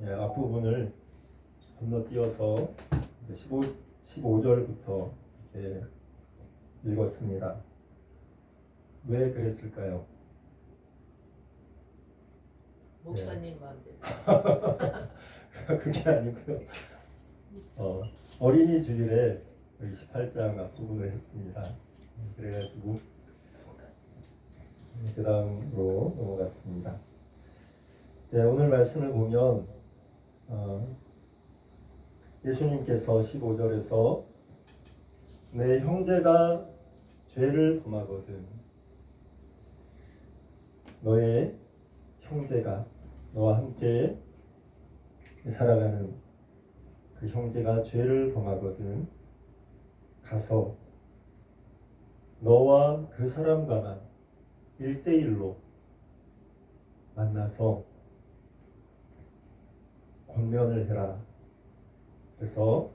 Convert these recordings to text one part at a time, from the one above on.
앞부분을 건너뛰어서 15절부터 읽었습니다. 왜 그랬을까요? 목사님 마음대로. 그게 아니고요. 어린이 주일에 28장 앞부분을 했습니다. 그래가지고 그 다음으로 넘어갔습니다. 오늘 말씀을 보면 예수님께서 15절에서 내 형제가 죄를 범하거든 너의 형제가 너와 함께 살아가는 그 형제가 죄를 범하거든 가서 너와 그 사람과만 1대1로 만나서 권면을 해라. 그래서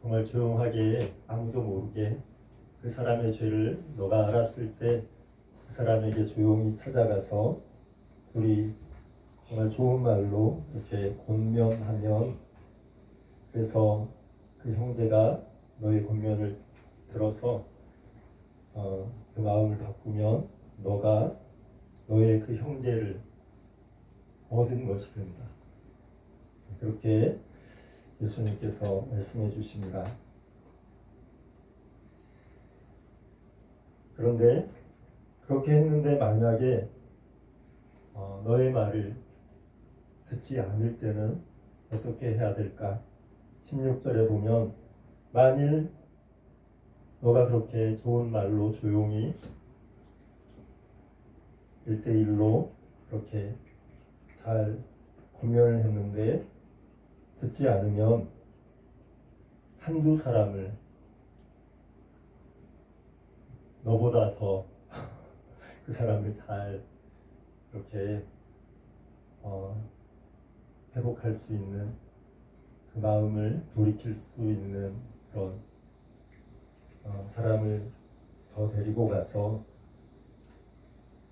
정말 조용하게 아무도 모르게 그 사람의 죄를 너가 알았을 때 그 사람에게 조용히 찾아가서 둘이 정말 좋은 말로 이렇게 권면하면 그래서 그 형제가 너의 권면을 들어서 그 마음을 바꾸면 너가 너의 그 형제를 얻은 것이 된다. 그렇게 예수님께서 말씀해 주십니다. 그런데 그렇게 했는데 만약에 너의 말을 듣지 않을 때는 어떻게 해야 될까? 16절에 보면 만일 너가 그렇게 좋은 말로 조용히 1대1로 그렇게 잘 권면을 했는데 듣지 않으면 한두 사람을 너보다 더 그 사람을 잘 이렇게 회복할 수 있는 그 마음을 돌이킬 수 있는 그런 사람을 더 데리고 가서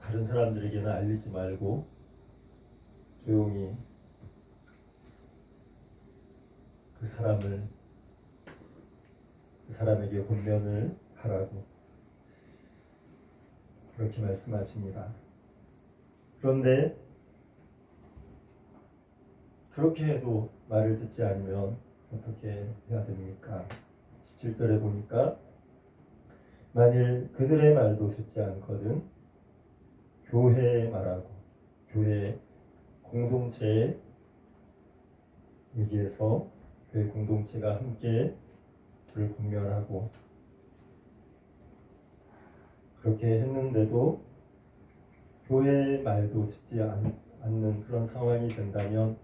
다른 사람들에게는 알리지 말고 조용히 그 사람에게 권면을 하라고 그렇게 말씀하십니다. 그런데 그렇게 해도 말을 듣지 않으면 어떻게 해야 됩니까? 17절에 보니까 만일 그들의 말도 듣지 않거든 교회에 말하고 교회 공동체에 얘기해서 교회 공동체가 함께 그를 권면하고 그렇게 했는데도 교회의 말도 듣지 않는 그런 상황이 된다면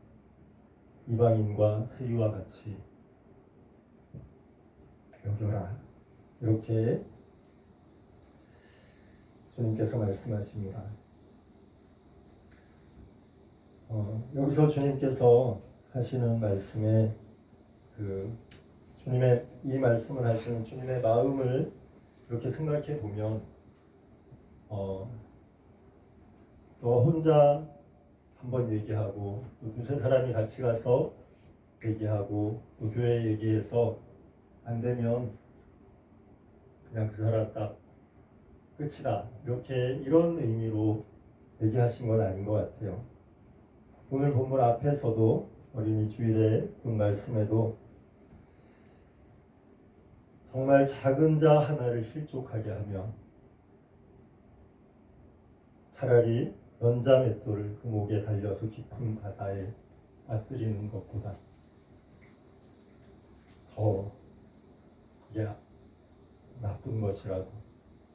이방인과 세리와 같이 여겨라. 이렇게 주님께서 말씀하십니다. 여기서 주님께서 하시는 말씀에 주님의 이 말씀을 하시는 주님의 마음을 이렇게 생각해 보면 너 혼자 한번 얘기하고 또 두세 사람이 같이 가서 얘기하고 또 교회 얘기해서 안 되면 그냥 그 사람 딱 끝이다 이런 의미로 얘기하신 건 아닌 것 같아요. 오늘 본문 앞에서도 어린이 주일에 본 말씀에도 정말 작은 자 하나를 실족하게 하며 차라리 연자 맷돌을 그 목에 달려서 깊은 바다에 빠뜨리는 것보다 더 그게 나쁜 것이라고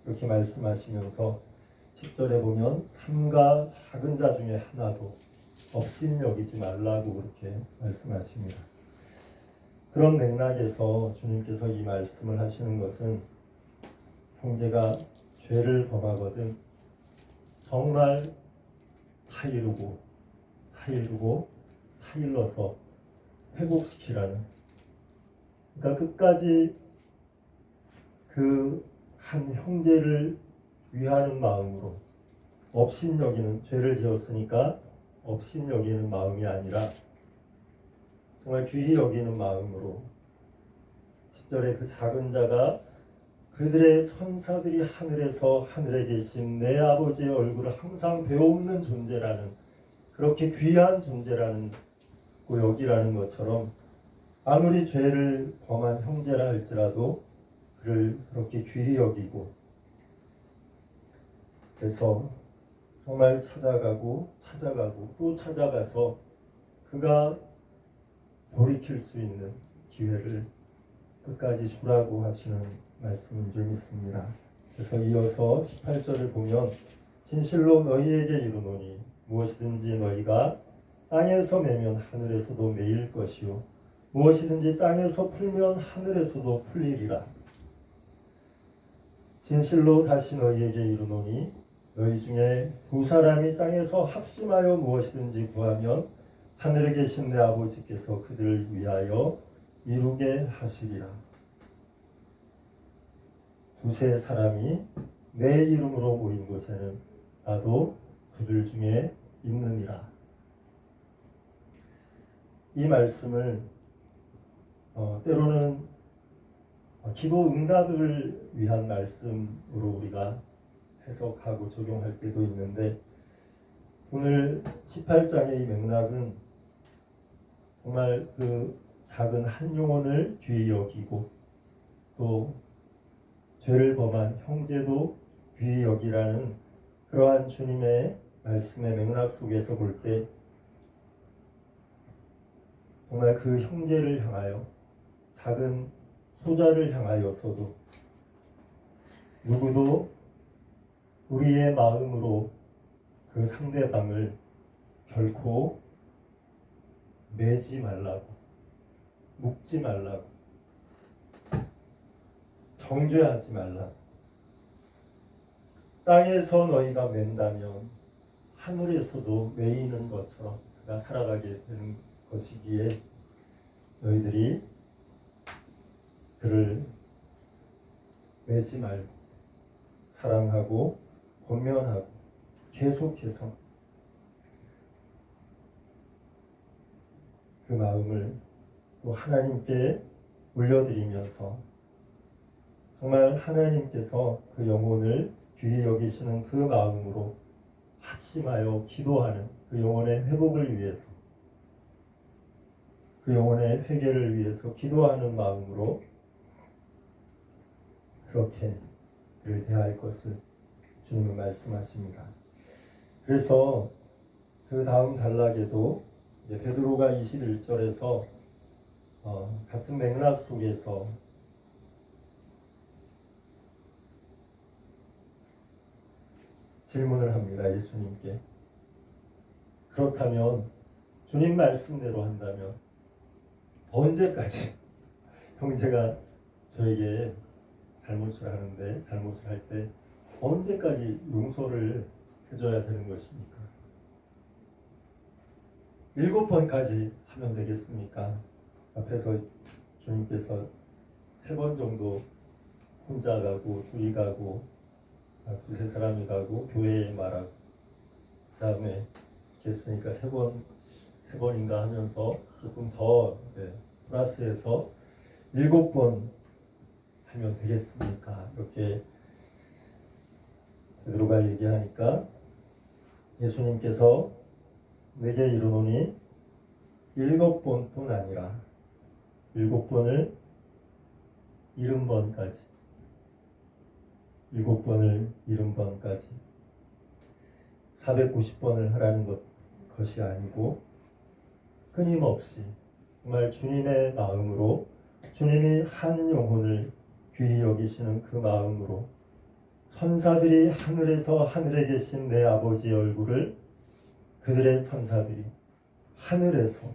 이렇게 말씀하시면서 10절에 보면 삼가 작은 자 중에 하나도 업신여기지 말라고 그렇게 말씀하십니다. 그런 맥락에서 주님께서 이 말씀을 하시는 것은 형제가 죄를 범하거든 정말 타일러서 회복시키라는 그러니까 끝까지 그 한 형제를 위하는 마음으로 업신여기는 죄를 지었으니까 업신 여기는 마음이 아니라 정말 귀히 여기는 마음으로 10절에 그 작은 자가 그들의 천사들이 하늘에서 하늘에 계신 내 아버지의 얼굴을 항상 배옵는 존재라는, 그렇게 귀한 존재라는 여기라는 것처럼 아무리 죄를 범한 형제라 할지라도 그를 그렇게 귀히 여기고, 그래서 정말 찾아가고 또 찾아가서 그가 돌이킬 수 있는 기회를 끝까지 주라고 하시는 말씀인 줄 믿습니다. 그래서 이어서 18절을 보면 진실로 너희에게 이르노니 무엇이든지 너희가 땅에서 매면 하늘에서도 매일 것이요 무엇이든지 땅에서 풀면 하늘에서도 풀리리라. 진실로 다시 너희에게 이르노니 너희 중에 두 사람이 땅에서 합심하여 무엇이든지 구하면 하늘에 계신 내 아버지께서 그들을 위하여 이루게 하시리라. 두세 사람이 내 이름으로 모인 곳에는 나도 그들 중에 있느니라. 이 말씀을 때로는 기도 응답을 위한 말씀으로 우리가 해석하고 적용할 때도 있는데, 오늘 18장의 이 맥락은 정말 그 작은 한 영혼을 귀히 여기고 또 죄를 범한 형제도 귀히 여기라는 그러한 주님의 말씀의 맥락 속에서 볼 때 정말 그 형제를 향하여, 작은 소자를 향하여서도 누구도 우리의 마음으로 그 상대방을 결코 매지 말라고, 묶지 말라고, 정죄하지 말라고. 땅에서 너희가 맨다면 하늘에서도 매이는 것처럼 그가 살아가게 되는 것이기에 너희들이 그를 매지 말고 사랑하고 권면하고 계속해서 그 마음을 또 하나님께 올려드리면서 정말 하나님께서 그 영혼을 귀히 여기시는 그 마음으로 합심하여 기도하는 그 영혼의 회복을 위해서, 그 영혼의 회개를 위해서 기도하는 마음으로 그렇게 그를 대할 것을 주님은 말씀하십니다. 그래서 그 다음 단락에도 이제 베드로가 21절에서 같은 맥락 속에서 질문을 합니다. 예수님께. 그렇다면 주님 말씀대로 한다면 언제까지 형제가 저에게 잘못을 하는데, 잘못을 할 때 언제까지 용서를 해줘야 되는 것입니까? 7번까지 하면 되겠습니까? 앞에서 주님께서 3번 정도 혼자 가고 둘이 가고 두세 사람이 가고 교회에 말하고 그 다음에 이렇게 했으니까 3번인가 하면서 조금 더 이제 플러스해서 7번 하면 되겠습니까? 이렇게 베드로가 얘기하니까 예수님께서 내게 이르노니 7번뿐 아니라 7번을 70번까지, 7번을 70번까지 490번을 하라는 것이 아니고 끊임없이 정말 주님의 마음으로, 주님이 한 영혼을 귀히 여기시는 그 마음으로 천사들이 하늘에서 하늘에 계신 내 아버지의 얼굴을, 그들의 천사들이 하늘에서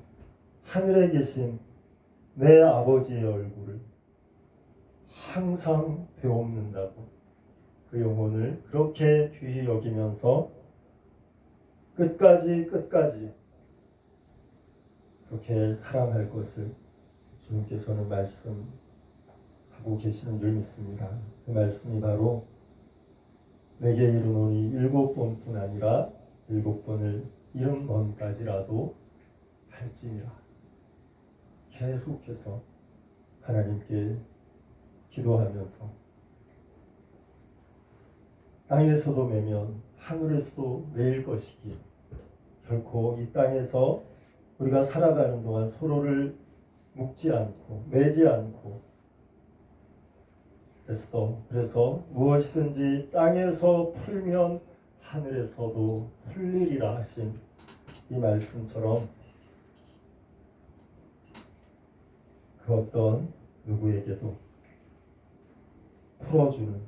하늘에 계신 내 아버지의 얼굴을 항상 배옵는다고, 그 영혼을 그렇게 귀히 여기면서 끝까지 그렇게 사랑할 것을 주님께서는 말씀하고 계시는 줄 믿습니다. 그 말씀이 바로 내게 이르노니 7번뿐 아니라 7번을 이른 먼까지라도 할지니라. 계속해서 하나님께 기도하면서 땅에서도 매면 하늘에서도 매일 것이기 결코 이 땅에서 우리가 살아가는 동안 서로를 묶지 않고 매지 않고 그래서 무엇이든지 땅에서 풀면 하늘에서도 풀리리라 하신 이 말씀처럼 그 어떤 누구에게도 풀어주는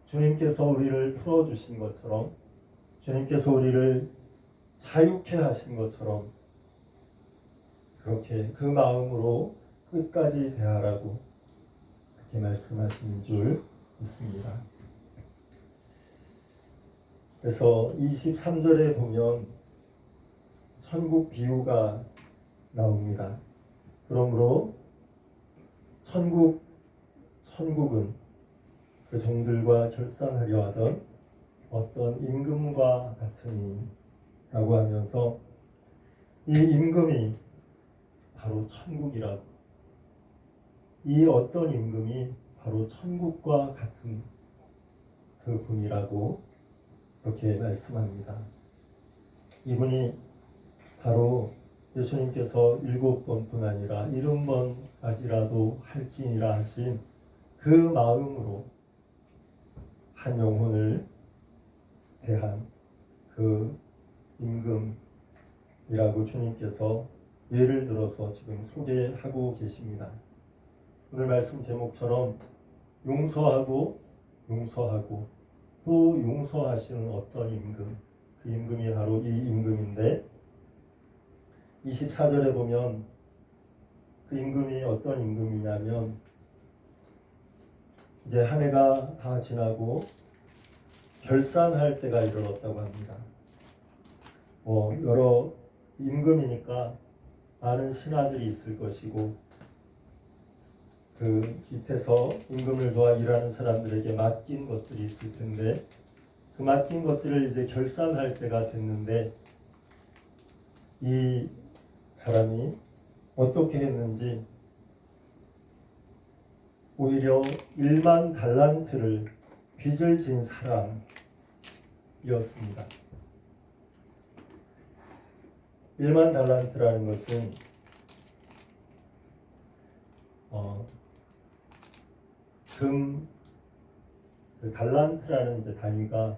주님께서 우리를 풀어주신 것처럼 주님께서 우리를 자유케 하신 것처럼 그렇게 그 마음으로 끝까지 대하라고 그렇게 말씀하신 줄 믿습니다. 그래서 23절에 보면 천국 비유가 나옵니다. 그러므로 천국은 그 종들과 결산하려 하던 어떤 임금과 같으니라고 하면서 이 임금이 바로 천국이라고, 이 어떤 임금이 바로 천국과 같은 그 분이라고 그렇게 말씀합니다. 이분이 바로 예수님께서 7번뿐 아니라 70번까지라도 할지니라 하신 그 마음으로 한 영혼을 대한 그 임금이라고 주님께서 예를 들어서 지금 소개하고 계십니다. 오늘 말씀 제목처럼 용서하고 또 용서하시는 어떤 임금, 그 임금이 바로 이 임금인데 24절에 보면 그 임금이 어떤 임금이냐면 이제 한 해가 다 지나고 결산할 때가 이르렀다고 합니다. 여러 임금이니까 많은 신하들이 있을 것이고 그 밑에서 임금을 도와 일하는 사람들에게 맡긴 것들이 있을 텐데 그 맡긴 것들을 이제 결산할 때가 됐는데 이 사람이 어떻게 했는지 오히려 1만 달란트를 빚을 진 사람이었습니다. 1만 달란트라는 것은 그 달란트라는 이제 단위가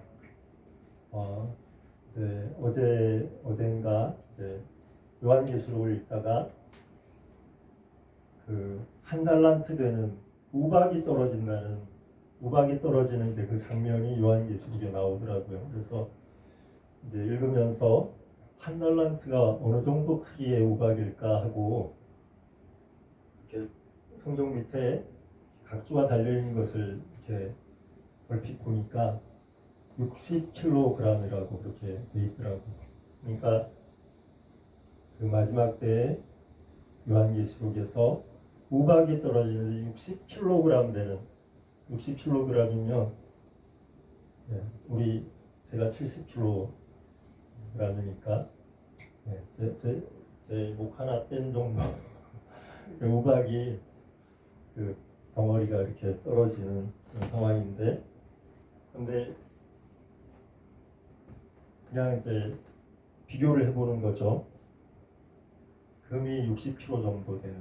이제 어젠가 이제 요한계시록을 읽다가 그 한 달란트 되는 우박이 떨어지는 이제 그 장면이 요한계시록에 나오더라고요. 그래서 이제 읽으면서 한 달란트가 어느 정도 크기의 우박일까 하고 이렇게 성경 밑에 각주가 달려 있는 것을 이렇게 얼핏 보니까 60kg이라고 그렇게 돼 있더라고요. 그러니까 그 마지막 때에 요한계시록에서 우박이 떨어지는 60kg 되는 60kg이면 제가 70kg이니까 제 목 하나 뺀 정도 우박이 그 덩어리가 이렇게 떨어지는 그런 상황인데 근데 그냥 이제 비교를 해보는 거죠. 금이 60kg 정도 되는.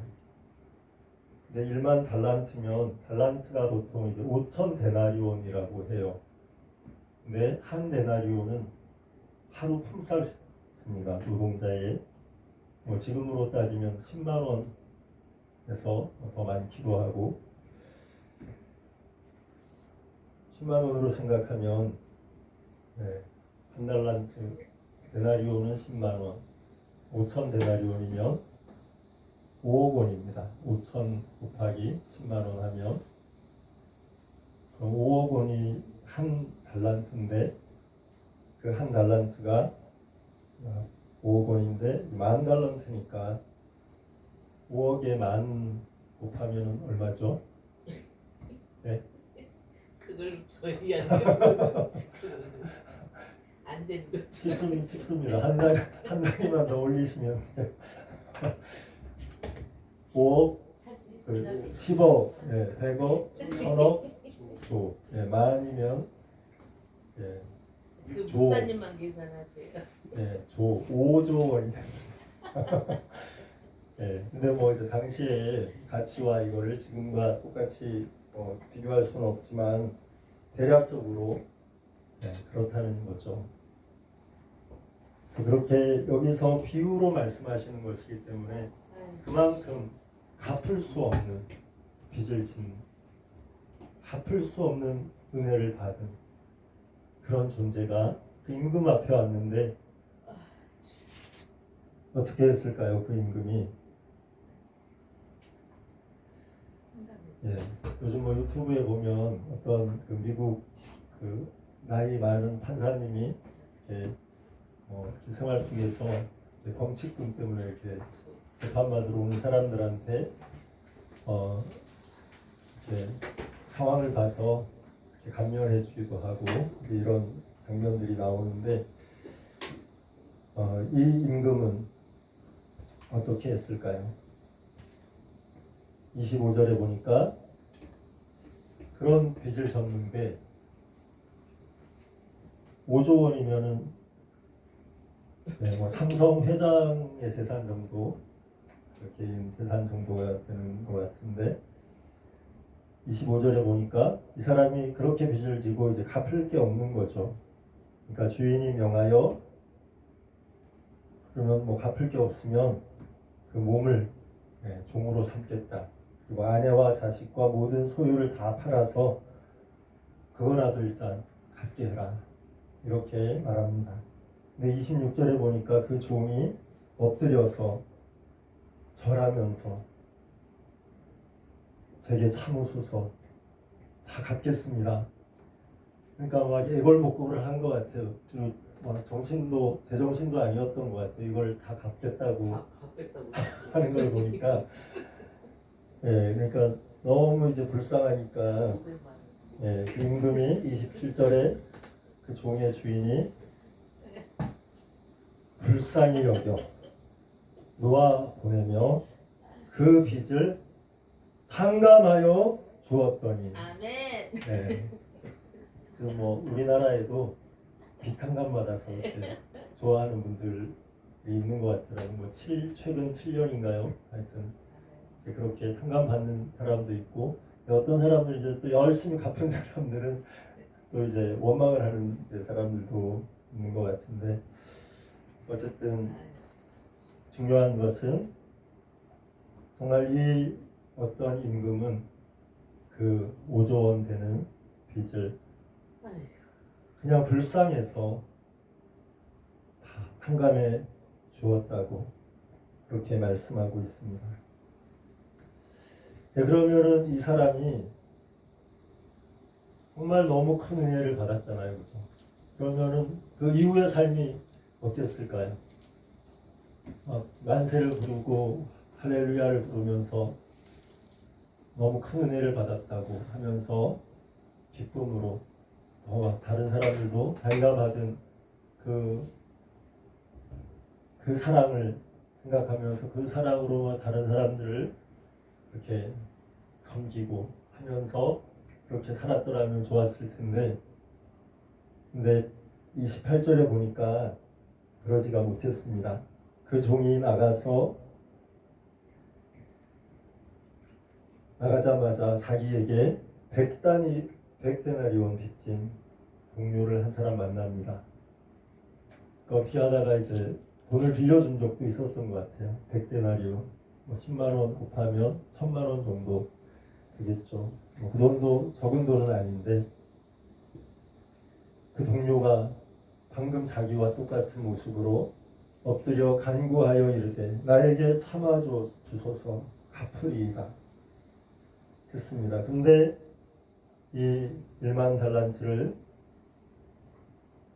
근데 1만 달란트면 달란트가 보통 이제 5천 데나리온이라고 해요. 근데 한 데나리온은 하루 품삯입니다. 노동자의 지금으로 따지면 10만 원에서 더 많기도 하고 10만 원으로 생각하면 한 달란트 데나리온은 10만 원, 5천 데나리온이면 5억 원입니다. 5천 곱하기 10만 원 하면 그럼 5억 원이 한 달란트인데 그 한 달란트가 5억 원인데 만 달란트니까 5억에 만 곱하면 얼마죠? 네? 그걸 저희한테 안 되는 거죠. 쉽습니다. 한 단위만 더 올리시면 5억, 할수 그 있어요. 10억, 예, 100억, 1000억, 조, 예, 만이면 예, 그 조. 목사님만 계산하세요. 예, 조 5조 원이 됩니다. 예, 근데 뭐 이제 당시의 가치와 이거를 지금과 똑같이 비교할 수는 없지만 대략적으로 그렇다는 거죠. 그래서 그렇게 여기서 비유로 말씀하시는 것이기 때문에 그만큼 갚을 수 없는 빚을 짓는, 갚을 수 없는 은혜를 받은 그런 존재가 그 임금 앞에 왔는데 어떻게 했을까요? 그 임금이 예, 요즘 뭐 유튜브에 보면 어떤 그 미국 그 나이 많은 판사님이 이렇게 이렇게 생활 속에서 범칙금 때문에 이렇게 재판받으러 오는 사람들한테 이렇게 상황을 봐서 이렇게 감명해 주기도 하고 이런 장면들이 나오는데 이 임금은 어떻게 했을까요? 25절에 보니까 그런 빚을 졌는데 5조 원이면은 뭐 삼성 회장의 재산 정도, 개인 재산 정도가 되는 것 같은데 25절에 보니까 이 사람이 그렇게 빚을 지고 이제 갚을 게 없는 거죠. 그러니까 주인이 명하여 그러면 뭐 갚을 게 없으면 그 몸을 종으로 삼겠다. 그리고 아내와 자식과 모든 소유를 다 팔아서 그거라도 일단 갚게 해라. 이렇게 말합니다. 근데 26절에 보니까 그 종이 엎드려서 절하면서 제게 참으소서 다 갚겠습니다. 그러니까 막 애걸복걸을 한 것 같아요. 정신도 제정신도 아니었던 것 같아요. 이걸 다 갚겠다고 하는 걸 보니까 그러니까 너무 이제 불쌍하니까 그 임금이 27절에 그 종의 주인이 불쌍히 여겨 놓아 보내며 그 빚을 탕감하여 주었더니 아멘. 지금 뭐 우리나라에도 빚 탕감 받아서 이렇게 좋아하는 분들이 있는 것 같더라고요. 뭐 최근 7년인가요? 하여튼 이제 그렇게 탕감 받는 사람도 있고 어떤 사람들 이제 또 열심히 갚은 사람들은 또 이제 원망을 하는 이제 사람들도 있는 것 같은데 어쨌든 중요한 것은 정말 이 어떤 임금은 그 5조 원 되는 빚을 그냥 불쌍해서 다 탕감해 주었다고 그렇게 말씀하고 있습니다. 그러면은 이 사람이 정말 너무 큰 은혜를 받았잖아요, 그죠? 그러면은 그 이후의 삶이 어땠을까요? 만세를 부르고 할렐루야를 부르면서 너무 큰 은혜를 받았다고 하면서 기쁨으로 다른 사람들도 자기가 받은 그 사랑을 생각하면서 그 사랑으로 다른 사람들을 이렇게 섬기고 하면서 그렇게 살았더라면 좋았을 텐데 근데 28절에 보니까 그러지가 못했습니다. 그 종이 나가자마자 자기에게 100데나리온 빚진 동료를 한 사람 만납니다. 어떻게 하다가 이제 돈을 빌려준 적도 있었던 것 같아요. 100데나리온, 10만 원 곱하면 1000만 원 정도 되겠죠. 그 돈도 적은 돈은 아닌데 그 동료가 방금 자기와 똑같은 모습으로 엎드려 간구하여 이르되 나에게 참아 주소서 갚으리이다 했습니다. 근데 이 1만 달란트를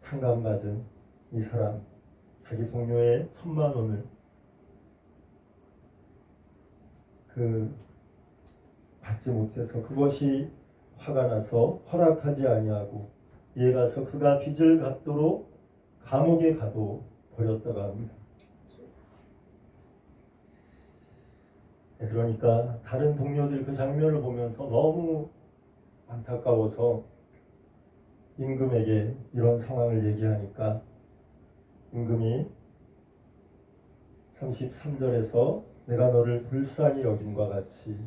탕감받은 이 사람 자기 동료의 1000만 원을 받지 못해서 그것이 화가 나서 허락하지 아니하고 이에 가서 그가 빚을 갚도록 감옥에 가도 버렸다고 합니다. 그러니까 다른 동료들 그 장면을 보면서 너무 안타까워서 임금에게 이런 상황을 얘기하니까 임금이 33절에서 내가 너를 불쌍히 여김과 같이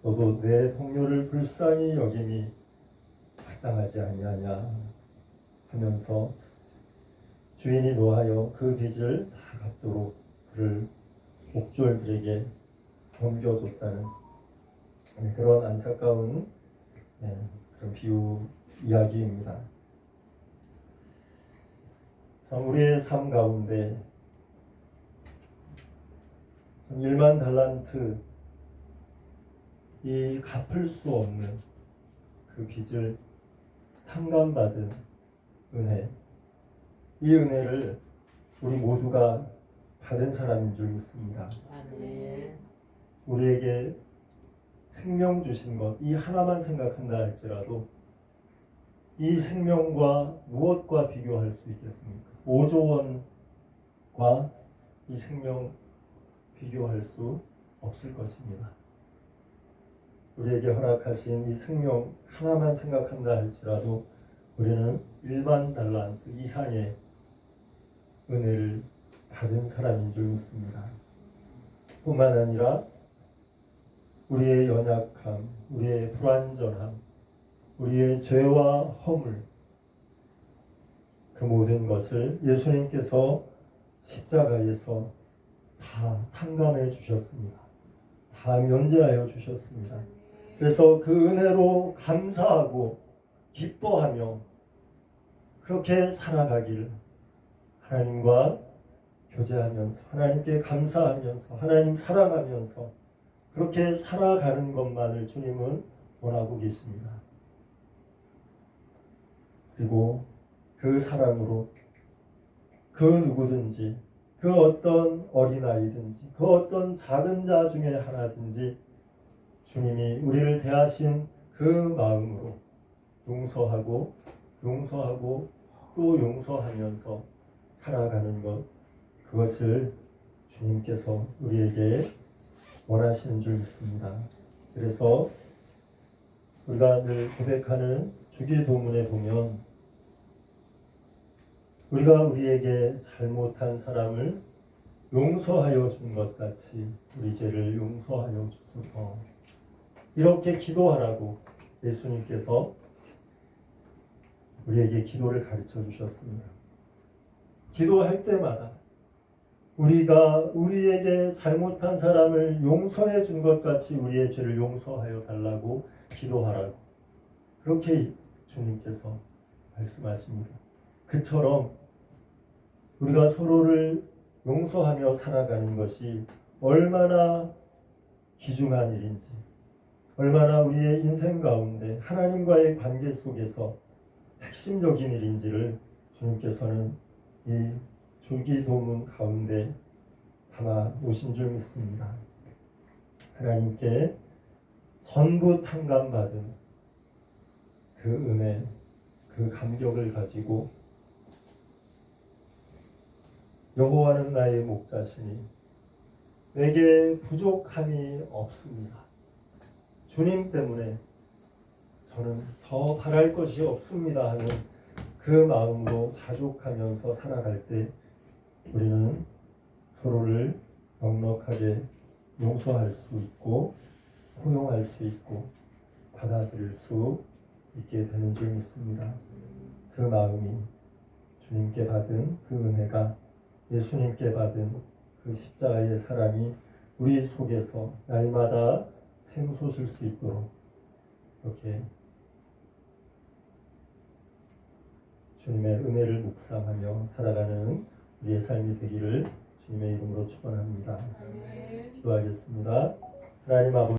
너도 내 동료를 불쌍히 여김이 마땅하지 아니하냐 하면서 주인이 노하여 그 빚을 다 갚도록 그를 목졸들에게 넘겨줬다는 그런 안타까운 그런 비유 이야기입니다. 참 우리의 삶 가운데 1만 달란트 이 갚을 수 없는 그 빚을 탕감받은 은혜, 이 은혜를 우리 모두가 받은 사람인 줄 믿습니다. 아멘. 우리에게 생명 주신 것 이 하나만 생각한다 할지라도 이 생명과 무엇과 비교할 수 있겠습니까? 5조 원과 이 생명 비교할 수 없을 것입니다. 우리에게 허락하신 이 생명 하나만 생각한다 할지라도 우리는 1만 달란트 이상의 은혜를 받은 사람인 줄 믿습니다. 뿐만 아니라 우리의 연약함, 우리의 불완전함, 우리의 죄와 허물, 그 모든 것을 예수님께서 십자가에서 다 탕감해 주셨습니다. 다 면제하여 주셨습니다. 그래서 그 은혜로 감사하고 기뻐하며 그렇게 살아가기를 하나님과 교제하면서 하나님께 감사하면서 하나님 사랑하면서 그렇게 살아가는 것만을 주님은 원하고 계십니다. 그리고 그 사랑으로 그 누구든지 그 어떤 어린아이든지 그 어떤 작은 자 중에 하나든지 주님이 우리를 대하신 그 마음으로 용서하고 또 용서하면서 살아가는 것, 그것을 주님께서 우리에게 원하시는 줄 믿습니다. 그래서 우리가 늘 고백하는 주기도문에 보면 우리가 우리에게 잘못한 사람을 용서하여 준 것 같이 우리 죄를 용서하여 주소서, 이렇게 기도하라고 예수님께서 우리에게 기도를 가르쳐 주셨습니다. 기도할 때마다 우리가 우리에게 잘못한 사람을 용서해 준 것 같이 우리의 죄를 용서하여 달라고 기도하라고 그렇게 주님께서 말씀하십니다. 그처럼 우리가 서로를 용서하며 살아가는 것이 얼마나 귀중한 일인지, 얼마나 우리의 인생 가운데 하나님과의 관계 속에서 핵심적인 일인지를 주님께서는 이 주기도문 가운데 담아 놓으신 줄 믿습니다. 하나님께 전부 탕감받은 그 은혜, 그 감격을 가지고 여호와는 나의 목자시니 내게 부족함이 없습니다. 주님 때문에 저는 더 바랄 것이 없습니다 하는 그 마음으로 자족하면서 살아갈 때 우리는 서로를 넉넉하게 용서할 수 있고 포용할 수 있고 받아들일 수 있게 되는 줄 믿습니다. 그 마음이 주님께 받은 그 은혜가 예수님께 받은 그 십자가의 사랑이 우리 속에서 날마다 샘솟을 수 있도록 이렇게 주님의 은혜를 묵상하며 살아가는 우리의 삶이 되기를 주님의 이름으로 축원합니다. 기도하겠습니다. 하나님 아버지,